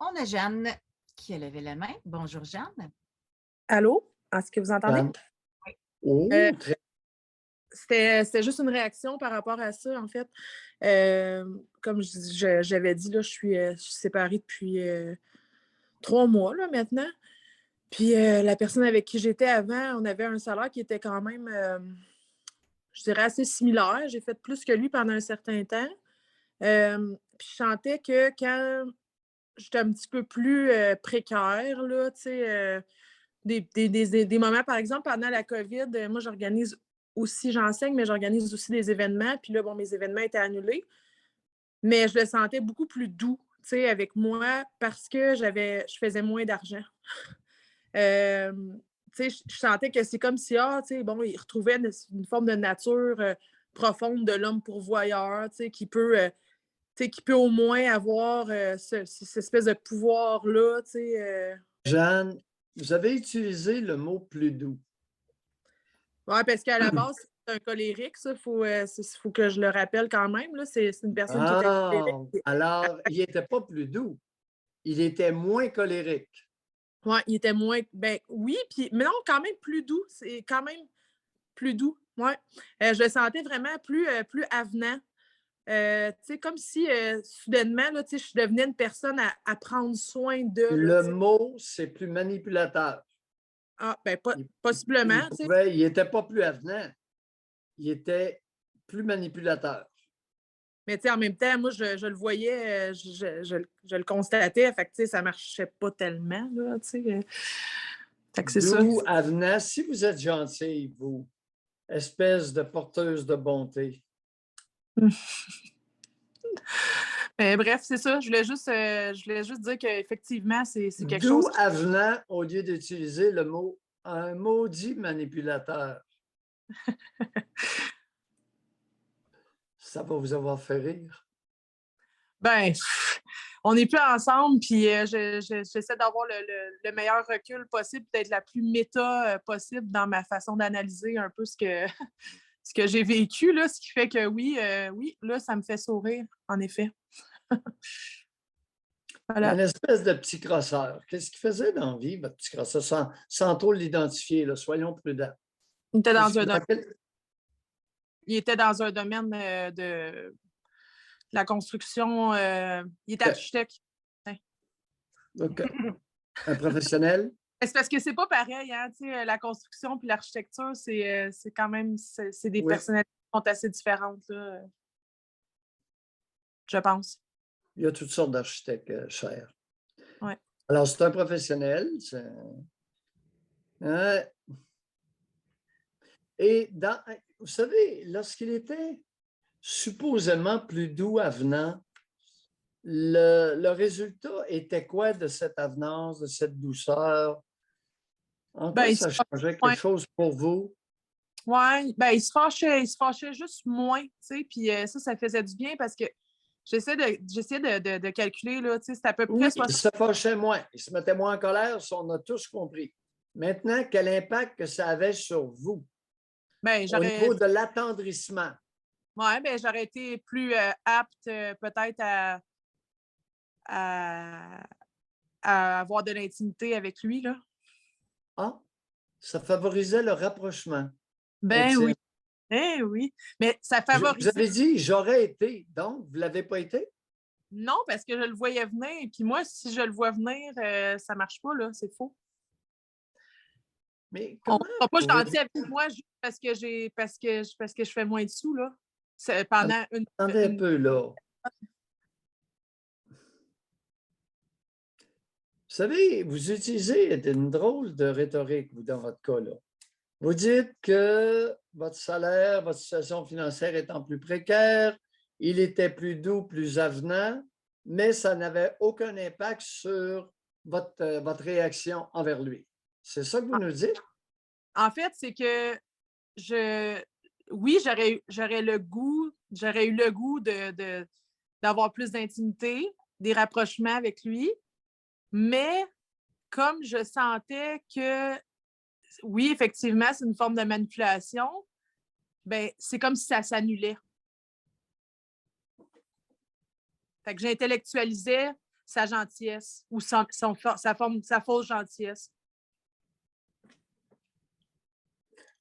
On a Jeanne qui a levé la main. Bonjour Jeanne. Allô? Est-ce que vous entendez? Jeanne. Oui. Oh, très C'était juste une réaction par rapport à ça, en fait. Comme j'avais dit, là, je suis séparée depuis 3 mois là, maintenant. Puis la personne avec qui j'étais avant, on avait un salaire qui était quand même, je dirais, assez similaire. J'ai fait plus que lui pendant un certain temps. Puis je sentais que quand j'étais un petit peu plus précaire, là, tu sais, des moments, par exemple, pendant la COVID, moi, j'organise aussi, j'enseigne, mais j'organise aussi des événements. Puis là, bon, mes événements étaient annulés. Mais je le sentais beaucoup plus doux, tu sais, avec moi parce que je faisais moins d'argent. Euh, tu sais, je sentais que c'est comme si, tu sais, bon, il retrouvait une forme de nature profonde de l'homme pourvoyeur, tu sais, tu sais, qui peut au moins avoir cette espèce de pouvoir-là, tu sais. Jeanne, vous avez utilisé le mot plus doux. Ouais, parce qu'à la base, c'est un colérique, ça. Faut que je le rappelle quand même, là. C'est une personne qui était Ah, colérique. alors, il n'était pas plus doux. Il était moins colérique. Ouais, il était moins. Ben oui, puis, mais non, quand même plus doux. C'est quand même plus doux. Ouais. Je le sentais vraiment plus avenant. Tu sais, comme si soudainement, là, tu sais, je devenais une personne à prendre soin de, là, Le tu sais. mot, c'est plus manipulateur. Ah, ben, Il possiblement, tu sais. pouvait, il n'était pas plus avenant. Il était plus manipulateur. Mais tu sais, en même temps, moi, je le voyais, je le constatais. Fait que, tu sais, ça marchait pas tellement, là, tu sais. Fait que c'est ça. Doux, avenant. Si vous êtes gentille, vous, espèce de porteuse de bonté. Mais bref, c'est ça. Je voulais juste dire qu'effectivement, c'est quelque chose Doux, qui. avenant, au lieu d'utiliser le mot un maudit manipulateur. Ça va vous avoir fait rire. Ben, on n'est plus ensemble, puis j'essaie d'avoir le meilleur recul possible, d'être la plus méta possible dans ma façon d'analyser un peu ce que j'ai vécu, là, ce qui fait que oui, là, ça me fait sourire, en effet. Une Voilà. espèce de petit crosseur. Qu'est-ce qu'il faisait dans la vie, votre petit crosseur, sans trop l'identifier, là, soyons prudents. Il était dans un Dans domaine, quel- il était dans un domaine de la construction. Il était que- architecte. Ouais. OK. Un professionnel? C'est parce que c'est pas pareil, hein, tu sais, la construction puis l'architecture, c'est quand même, c'est des Oui. personnalités qui sont assez différentes, là, je pense. Il y a toutes sortes d'architectes, chers. Ouais. Alors, c'est un professionnel. Hein? Et vous savez, lorsqu'il était supposément plus doux avenant, le résultat était quoi de cette avenance, de cette douceur? En Ben, quoi ça changeait quelque ouais, chose pour vous? ouais, ben, il se fâchait juste moins, tu sais, puis ça faisait du bien parce que j'essayais de calculer, là, tu sais, c'est à peu près Oui, il 60. se fâchait moins, il se mettait moins en colère, ça, on a tous compris. Maintenant, quel impact que ça avait sur vous Ben, au niveau de l'attendrissement? ouais, ben, j'aurais été plus apte, peut-être à, à avoir de l'intimité avec lui, là. Ah, ça favorisait le rapprochement Ben oui, intime. ben oui. Mais ça Vous favorisait. avez dit, j'aurais été, donc vous ne l'avez pas été? Non, parce que je le voyais venir. Puis moi, si je le vois venir, ça marche pas, là. C'est faux. Mais On ne comment sera pas pouvez-vous... gentil avec moi juste parce que je fais moins de sous, là. C'est pendant Attendez un une... peu, là. Vous savez, vous utilisez une drôle de rhétorique, vous, dans votre cas, là. Vous dites que votre salaire, votre situation financière étant plus précaire, il était plus doux, plus avenant, mais ça n'avait aucun impact sur votre réaction envers lui. C'est ça que vous nous dites? En fait, c'est que je oui, j'aurais eu le goût d'avoir plus d'intimité, des rapprochements avec lui, mais comme je sentais que oui, effectivement, c'est une forme de manipulation, ben c'est comme si ça s'annulait. Fait que j'intellectualisais sa gentillesse ou sa fausse gentillesse.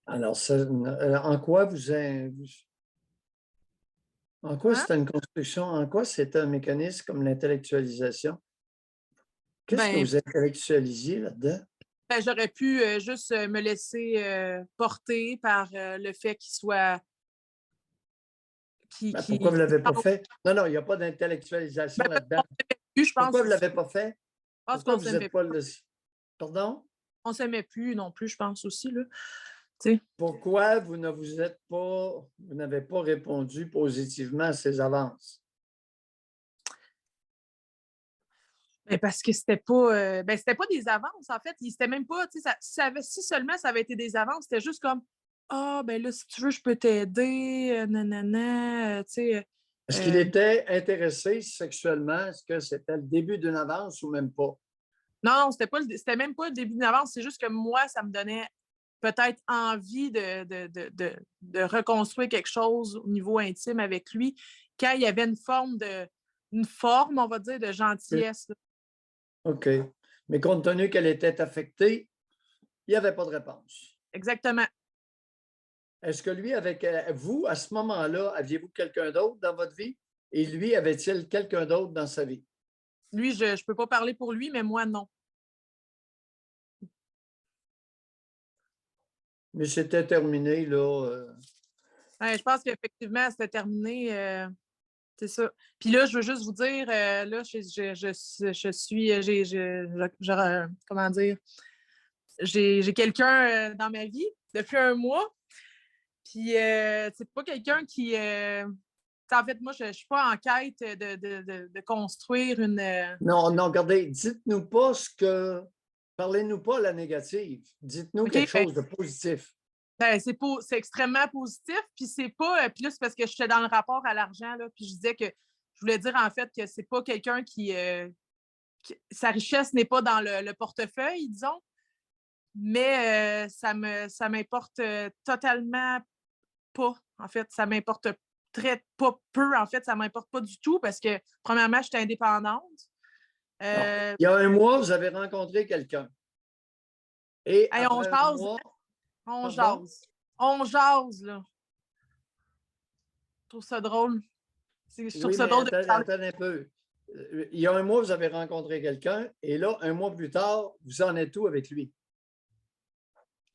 Alors, en quoi en quoi Hein? c'est une construction, en quoi c'est un mécanisme comme l'intellectualisation? Qu'est-ce que Ben, vous intellectualisiez là-dedans? ben, j'aurais pu juste me laisser porter par le fait qu'il soit Ben, pourquoi vous ne l'avez pas fait? Non, non, il n'y a pas d'intellectualisation Ben, là-dedans. je pense Pourquoi vous ne aussi. l'avez pas fait? Je pense Pourquoi qu'on vous n'êtes s'aimait pas le... Pardon? on s'aimait plus non plus, je pense aussi, là. Tu sais. Pourquoi vous ne vous êtes pas, vous n'avez pas répondu positivement à ces avances? Ben, parce que c'était pas des avances, en fait. C'était même pas, tu sais, si seulement ça avait été des avances, c'était juste comme ah, ben là, si tu veux, je peux t'aider, nanana, tu sais. Est-ce qu'il était intéressé sexuellement? Est-ce que c'était le début d'une avance ou même pas? Non, c'était même pas le début d'une avance, c'est juste que moi, ça me donnait peut-être envie de reconstruire quelque chose au niveau intime avec lui quand il y avait une forme, on va dire, de gentillesse. Là. OK. Mais compte tenu qu'elle était affectée, il n'y avait pas de réponse. Exactement. Est-ce que lui, avec vous, à ce moment-là, aviez-vous quelqu'un d'autre dans votre vie? Et lui, avait-il quelqu'un d'autre dans sa vie? Lui, je ne peux pas parler pour lui, mais moi, non. Mais c'était terminé, là. Ouais, je pense qu'effectivement, c'était terminé. C'est ça. Puis là, je veux juste vous dire, là, je suis, comment dire, j'ai quelqu'un dans ma vie depuis un mois. Puis c'est pas quelqu'un qui. En fait, moi, je ne suis pas en quête de construire une. Non, non, regardez, dites-nous pas ce que. Parlez-nous pas la négative. Dites-nous OK, quelque chose de positif. ben, c'est extrêmement positif. Puis c'est pas. Puis là, c'est parce que j'étais dans le rapport à l'argent, là. Puis je disais que je voulais dire en fait que c'est pas quelqu'un qui. Sa richesse n'est pas dans le portefeuille, disons. Mais ça m'importe totalement pas. En fait, ça m'importe pas peu. En fait, ça m'importe pas du tout parce que, premièrement, je suis indépendante. Non. Il y a un mois, vous avez rencontré quelqu'un. Et Hey, on après un jase, mois, on pardon? jase. On jase, là. Je trouve ça drôle. Je trouve Oui, ça mais drôle de parler. attendez un peu. Il y a un mois, vous avez rencontré quelqu'un et là, un mois plus tard, vous en êtes où avec lui?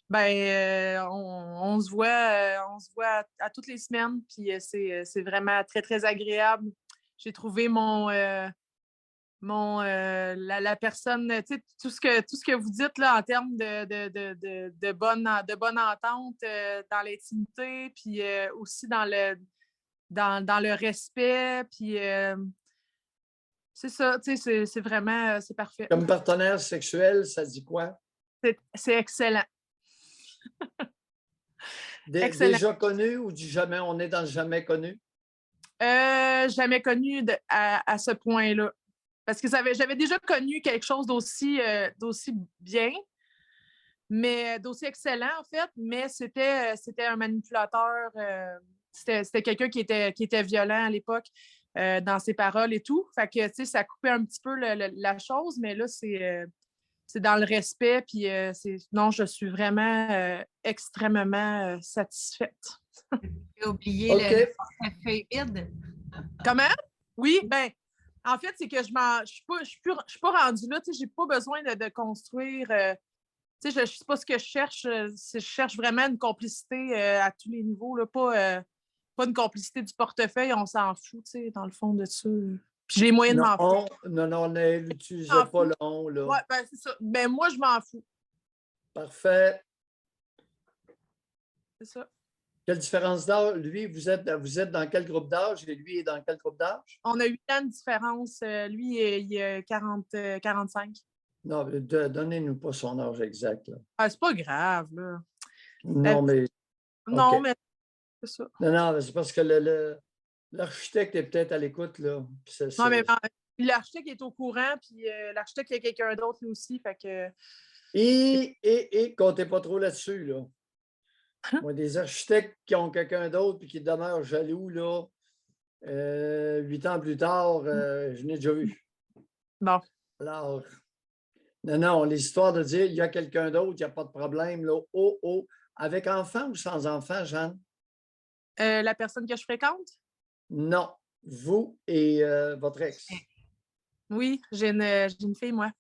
Ben, on se voit, à toutes les semaines, puis c'est vraiment très, très agréable. J'ai trouvé la personne, tu sais, tout ce que vous dites là, en termes de bonne entente dans l'intimité, puis aussi dans le respect, puis c'est ça, tu sais, c'est vraiment, c'est parfait. Comme partenaire sexuel, ça dit quoi? C'est excellent. Excellent. Déjà connu ou du jamais? On est dans le jamais connu? Jamais connu à ce point-là. Parce que j'avais déjà connu quelque chose d'aussi bien, mais d'aussi excellent, en fait, mais c'était un manipulateur. C'était quelqu'un qui était violent à l'époque dans ses paroles et tout. Fait que, tu sais, ça coupait un petit peu la chose, mais là, c'est dans le respect. Puis, non, je suis vraiment extrêmement satisfaite. J'ai oublié OK. le portefeuille vide. Comment? Oui, ben, en fait, c'est que je suis pas rendue là. Tu sais, j'ai pas besoin de construire. Tu sais, je ne sais pas ce que je cherche. Je cherche vraiment une complicité à tous les niveaux. Là, pas une complicité du portefeuille, on s'en fout, tu sais, dans le fond de ça. Puis j'ai les moyens de m'en foutre. Non, non, n'utilisez pas le on, là. Ouais, ben c'est ça. Ben moi, je m'en fous. Parfait. C'est ça. Quelle différence d'âge? Lui, vous êtes dans quel groupe d'âge et lui est dans quel groupe d'âge? On a 8 ans de différence. Lui, il a 45. Non, donnez-nous pas son âge exact, là. Ah, c'est pas grave, là. Non, mais. Non, OK. mais c'est ça. Non, non, c'est parce que l'architecte est peut-être à l'écoute, là. Non, mais l'architecte est au courant, puis l'architecte, il y a quelqu'un d'autre, lui aussi. Fait que. Et comptez pas trop là-dessus, là. Moi, des architectes qui ont quelqu'un d'autre et qui demeurent jaloux, là, 8 ans plus tard, je n'ai déjà vu. Bon. Alors, non, l'histoire de dire il y a quelqu'un d'autre, il n'y a pas de problème, là, oh, oh. Avec enfant ou sans enfant, Jeanne? La personne que je fréquente? Non, vous et votre ex. Oui, j'ai une fille, moi,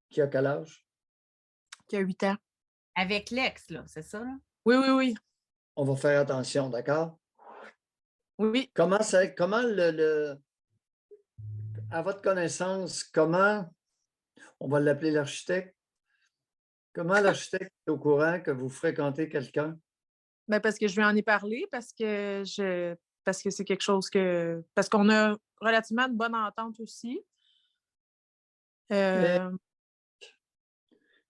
Qui a quel âge? qui a 8 ans. Avec l'ex, là, c'est ça, là? Oui, oui, oui. On va faire attention, d'accord? Oui. Comment à votre connaissance, comment, on va l'appeler l'architecte, comment l'architecte est au courant que vous fréquentez quelqu'un? Ben, parce que je lui en ai parlé, parce que c'est quelque chose que. Parce qu'on a relativement de bonne entente aussi. Mais Euh,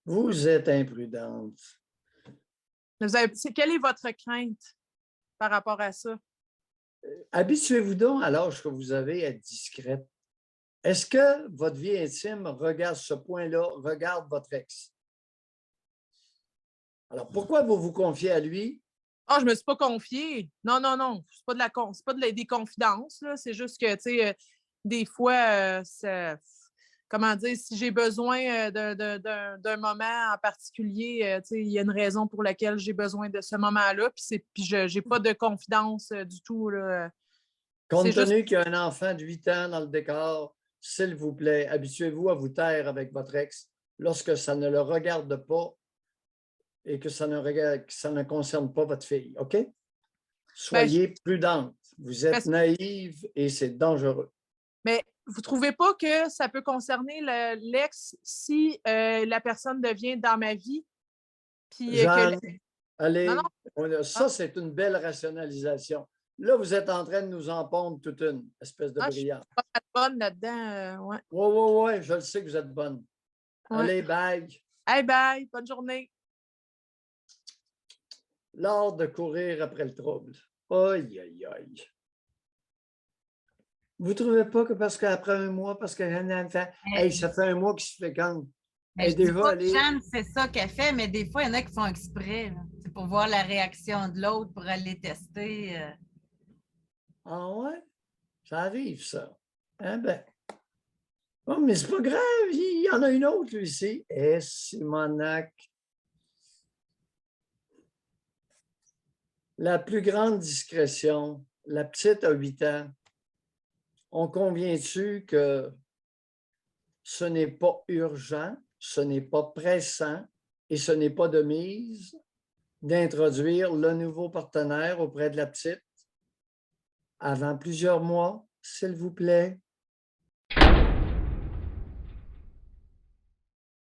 vous êtes imprudente. quelle est votre crainte par rapport à ça? Habituez-vous donc à l'âge que vous avez à être discrète. Est-ce que votre vie intime regarde ce point-là, regarde votre ex? Alors, pourquoi vous vous confiez à lui? Ah, je me suis pas confiée. Non, non, non. C'est pas des confidences, là. C'est juste que, tu sais, des fois, comment dire, si j'ai besoin d'un moment en particulier, tu sais, il y a une raison pour laquelle j'ai besoin de ce moment-là. Puis je n'ai pas de confidence du tout, là. Compte C'est juste. tenu qu'il y a un enfant de 8 ans dans le décor, s'il vous plaît, habituez-vous à vous taire avec votre ex lorsque ça ne le regarde pas et que ça ne concerne pas votre fille, OK? Ben, Soyez prudente. Vous êtes naïve et c'est dangereux. mais vous ne trouvez pas que ça peut concerner l'ex si la personne devient dans ma vie? Puis Jeanne, non, non, allez, ça, c'est une belle rationalisation. Là, vous êtes en train de nous en pondre toute une espèce de je suis brillante. pas mal bonne là-dedans. Ouais, Oui, oui, oui, je le sais que vous êtes bonne. ouais. Allez, bye. Hey, bye, bonne journée. L'art de courir après le trouble. Aïe, aïe, aïe. Vous ne trouvez pas que parce qu'après un mois, parce que j'ai un enfant, hey, ça fait un mois qu'ils se fréquentent. Mais je Déjà, dis pas que allez. Jeanne, c'est ça qu'elle fait, mais des fois, il y en a qui font exprès, là. C'est pour voir la réaction de l'autre, pour aller tester. Ah ouais? Ça arrive, ça. Hein ben. Oh, mais c'est pas grave, il y en a une autre, lui, ici. Eh, Simonac. La plus grande discrétion, la petite a 8 ans. On convient-tu que ce n'est pas urgent, ce n'est pas pressant et ce n'est pas de mise d'introduire le nouveau partenaire auprès de la petite avant plusieurs mois, s'il vous plaît?